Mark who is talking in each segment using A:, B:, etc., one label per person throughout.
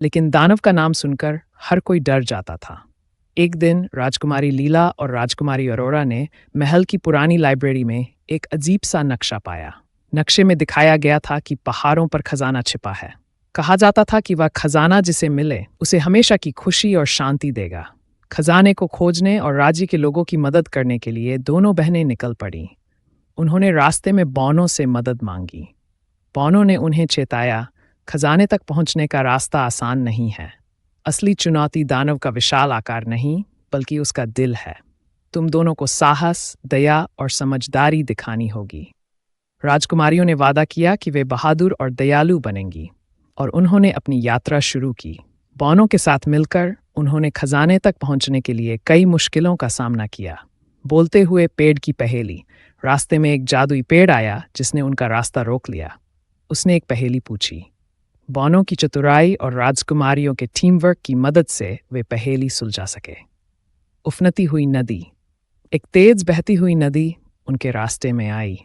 A: लेकिन दानव का नाम सुनकर हर कोई डर जाता था। एक दिन राजकुमारी लीला और राजकुमारी अरोरा ने महल की पुरानी लाइब्रेरी में एक अजीब सा नक्शा पाया। नक्शे में दिखाया गया था कि पहाड़ों पर खजाना छिपा है। कहा जाता था कि वह खजाना जिसे मिले उसे हमेशा की खुशी और शांति देगा। खजाने को खोजने और राज्य के लोगों की मदद करने के लिए दोनों बहनें निकल पड़ीं। उन्होंने रास्ते में बौनों से मदद मांगी। बौनों ने उन्हें चेताया, खजाने तक पहुंचने का रास्ता आसान नहीं है। असली चुनौती दानव का विशाल आकार नहीं, बल्कि उसका दिल है। तुम दोनों को साहस, दया और समझदारी दिखानी होगी। राजकुमारियों ने वादा किया कि वे बहादुर और दयालु बनेंगी, और उन्होंने अपनी यात्रा शुरू की। बौनों के साथ मिलकर उन्होंने खजाने तक पहुंचने के लिए कई मुश्किलों का सामना किया। बोलते हुए पेड़ की पहेली। रास्ते में एक जादुई पेड़ आया जिसने उनका रास्ता रोक लिया। उसने एक पहेली पूछी। बौनों की चतुराई और राजकुमारियों के टीम वर्क की मदद से वे पहेली सुलझा सके। उफनती हुई नदी। एक तेज बहती हुई नदी उनके रास्ते में आई।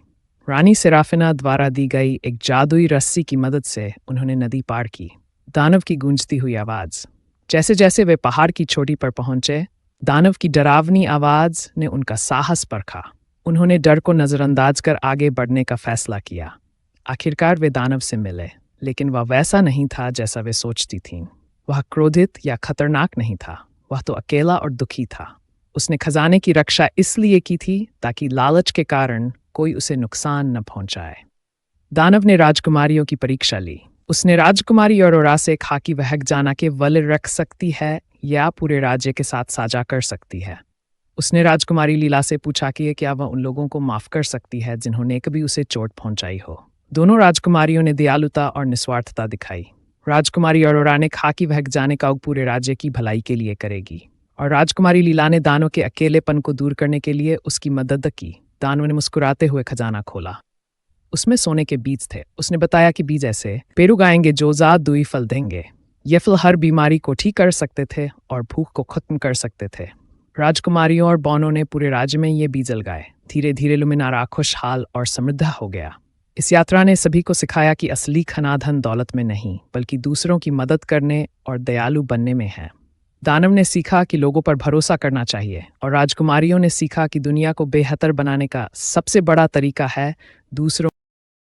A: रानी सेराफिना द्वारा दी गई एक जादुई रस्सी की मदद से उन्होंने नदी पार की। दानव की गूंजती हुई आवाज़। जैसे जैसे वे पहाड़ की चोटी पर पहुंचे, दानव की डरावनी आवाज़ ने उनका साहस परखा। उन्होंने डर को नज़रअंदाज कर आगे बढ़ने का फैसला किया। आखिरकार वे दानव से मिले, लेकिन वह वैसा नहीं था जैसा वे सोचती थीं। वह क्रोधित या खतरनाक नहीं था, वह तो अकेला और दुखी था। उसने खजाने की रक्षा इसलिए की थी ताकि लालच के कारण कोई उसे नुकसान न पहुंचाए। दानव ने राजकुमारियों की परीक्षा ली। उसने राजकुमारी अरोरा से कहा कि वह खजाना के वल रख सकती है या पूरे राज्य के साथ साझा कर सकती है। उसने राजकुमारी लीला से पूछा कि क्या वह उन लोगों को माफ कर सकती है जिन्होंने कभी उसे चोट पहुंचाई हो। दोनों राजकुमारियों ने दयालुता और निस्वार्थता दिखाई। राजकुमारी अरोरा ने कहा कि वह खजाने का उपयोग पूरे राज्य की भलाई के लिए करेगी, और राजकुमारी लीला ने दानव के अकेलेपन को दूर करने के लिए उसकी मदद की। दानव ने मुस्कुराते हुए खजाना खोला। उसमें सोने के बीज थे। उसने बताया कि बीज ऐसे पेड़ उगाएंगे जो जादुई फल देंगे। ये फल हर बीमारी को ठीक कर सकते थे और भूख को खत्म कर सकते थे। राजकुमारियों और बौनों ने पूरे राज्य में ये बीज लगाए। धीरे धीरे लुमिनारा खुशहाल और समृद्ध हो गया। इस यात्रा ने सभी को सिखाया कि असली धन दौलत में नहीं, बल्कि दूसरों की मदद करने और दयालु बनने में है। दानव ने सीखा कि लोगों पर भरोसा करना चाहिए, और राजकुमारियों ने सीखा कि दुनिया को बेहतर बनाने का सबसे बड़ा तरीका है दूसरों